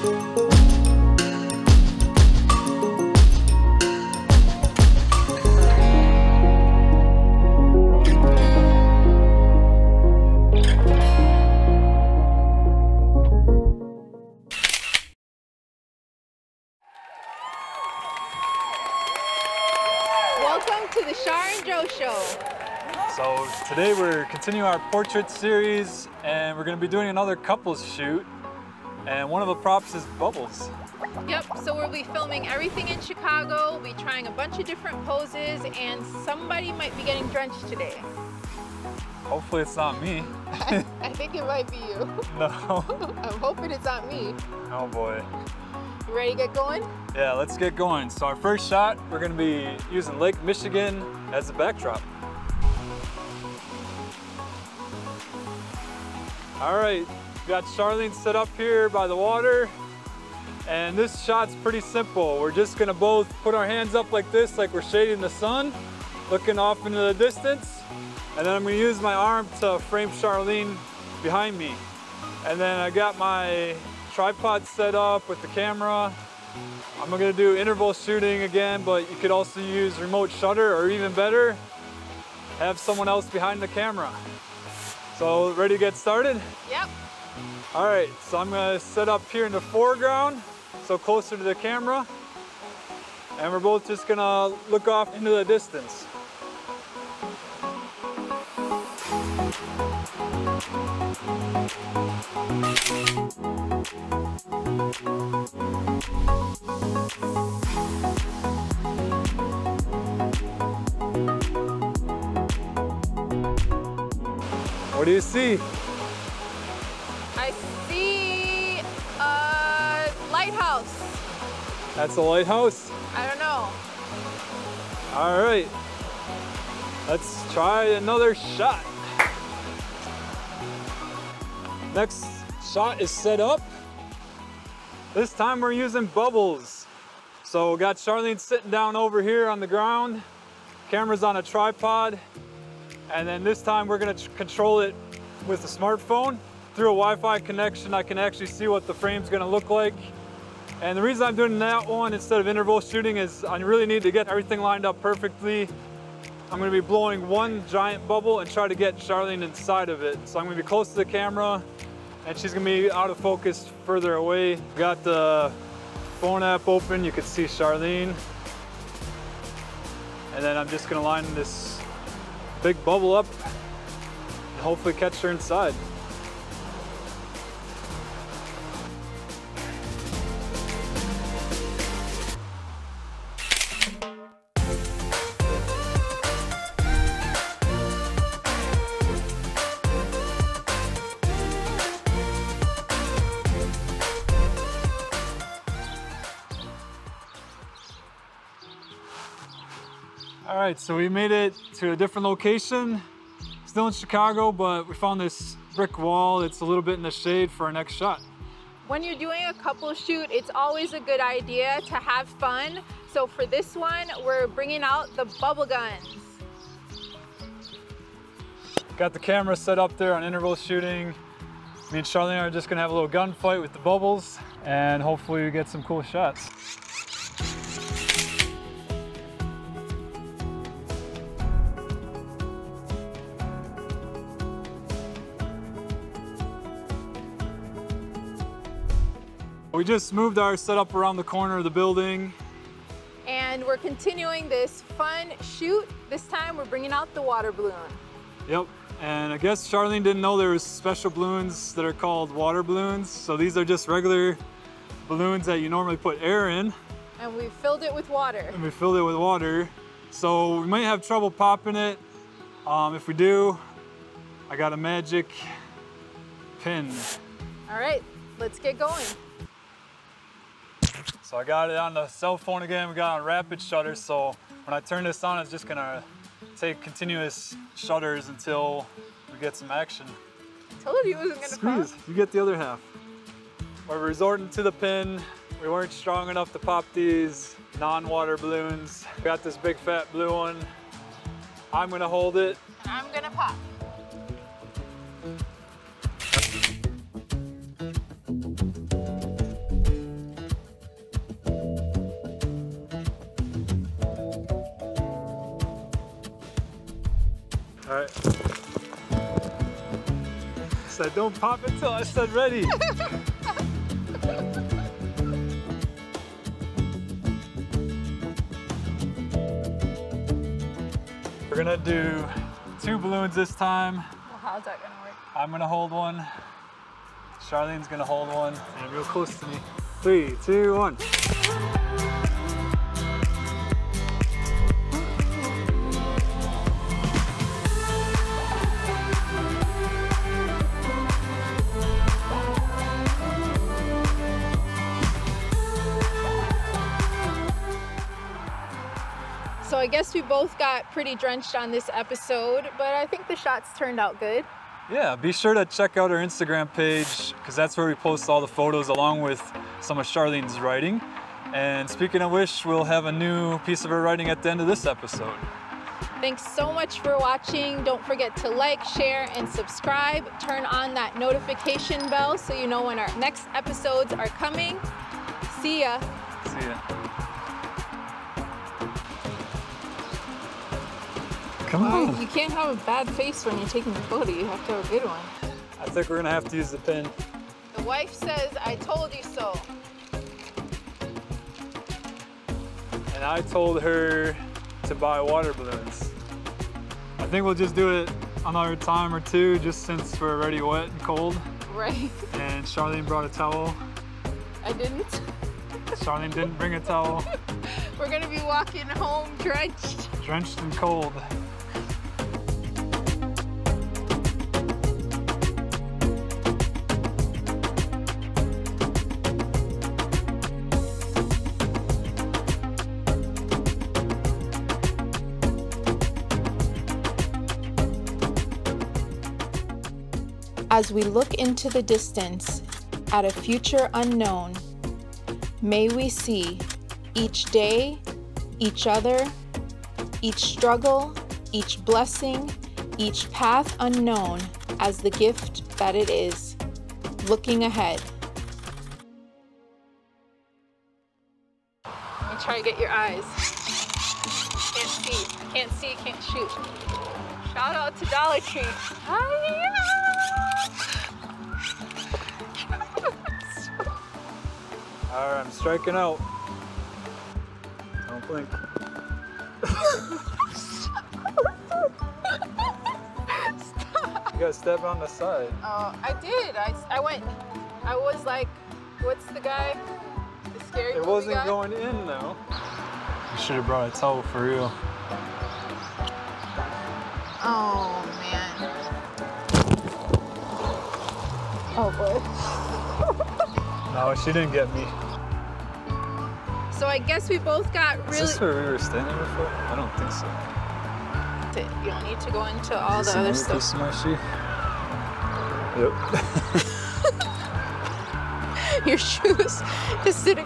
Welcome to the Shar and Joe Show. So today we're continuing our portrait series and we're going to be doing another couples shoot, and one of the props is bubbles. Yep, so we'll be filming everything in Chicago, we'll be trying a bunch of different poses, and somebody might be getting drenched today. Hopefully it's not me. I think it might be you. No. I'm hoping it's not me. Oh boy. You ready to get going? Yeah, let's get going. So our first shot, we're going to be using Lake Michigan as the backdrop. All right, we got Sharlene set up here by the water, and this shot's pretty simple. We're just gonna both put our hands up like this, like we're shading the sun, looking off into the distance, and then I'm gonna use my arm to frame Sharlene behind me. And then I got my tripod set up with the camera. I'm gonna do interval shooting again, but you could also use remote shutter, or even better, have someone else behind the camera. So ready to get started? Yep. All right, so I'm gonna set up here in the foreground, so closer to the camera. And we're both just gonna look off into the distance. What do you see? I see a lighthouse. That's a lighthouse? I don't know. All right, let's try another shot. Next shot is set up. This time we're using bubbles. So we got Sharlene sitting down over here on the ground. Camera's on a tripod. And then this time we're gonna control it with the smartphone. Through a Wi-Fi connection, I can actually see what the frame's gonna look like. And the reason I'm doing that one instead of interval shooting is I really need to get everything lined up perfectly. I'm gonna be blowing one giant bubble and try to get Sharlene inside of it. So I'm gonna be close to the camera and she's gonna be out of focus further away. Got the phone app open, you can see Sharlene. And then I'm just gonna line this big bubble up and hopefully catch her inside. All right, so we made it to a different location. Still in Chicago, but we found this brick wall. It's a little bit in the shade for our next shot. When you're doing a couple shoot, it's always a good idea to have fun. So for this one, we're bringing out the bubble guns. Got the camera set up there on interval shooting. Me and Sharlene are just gonna have a little gunfight with the bubbles and hopefully we get some cool shots. We just moved our setup around the corner of the building. And we're continuing this fun shoot. This time we're bringing out the water balloon. Yep, and I guess Sharlene didn't know there was special balloons that are called water balloons. So these are just regular balloons that you normally put air in. And we filled it with water. And we filled it with water. So we might have trouble popping it. If we do, I got a magic pin. All right, let's get going. So I got it on the cell phone again. We got it on rapid shutter. So when I turn this on, it's just gonna take continuous shutters until we get some action. I told you it wasn't gonna pop. You get the other half. We're resorting to the pin. We weren't strong enough to pop these non-water balloons. Got this big fat blue one. I'm gonna hold it. And I'm gonna pop. All right. Said don't pop it till I said ready. We're gonna do 2 balloons this time. Well, how's that gonna work? I'm gonna hold one. Charlene's gonna hold one. And real close to me. 3, 2, 1. So I guess we both got pretty drenched on this episode, but I think the shots turned out good. Yeah, be sure to check out our Instagram page because that's where we post all the photos along with some of Charlene's writing. And speaking of which, we'll have a new piece of her writing at the end of this episode. Thanks so much for watching. Don't forget to like, share, and subscribe. Turn on that notification bell so you know when our next episodes are coming. See ya. See ya. Come on. You can't have a bad face when you're taking a photo. You have to have a good one. I think we're gonna have to use the pen. The wife says, I told you so. And I told her to buy water balloons. I think we'll just do it another time or two just since we're already wet and cold. Right. And Charlene brought a towel. I didn't. Charlene didn't bring a towel. We're gonna be walking home drenched. Drenched and cold. As we look into the distance at a future unknown, may we see each day, each other, each struggle, each blessing, each path unknown as the gift that it is, looking ahead. Let me try to get your eyes. Can't see, can't shoot. Shout out to Dollar Tree. Hi. All right, I'm striking out. Don't blink. Stop. You gotta step on the side. Oh, I did. I was like, what's the guy? The scary movie It wasn't guy? going in though. You should have brought a towel for real. Oh, man. Oh, boy. No, she didn't get me. So I guess we both got really... Is this where we were standing before? I don't think so. You don't need to go into all Is this the other another stuff. piece of my shoe? Yep. Your shoes just sitting...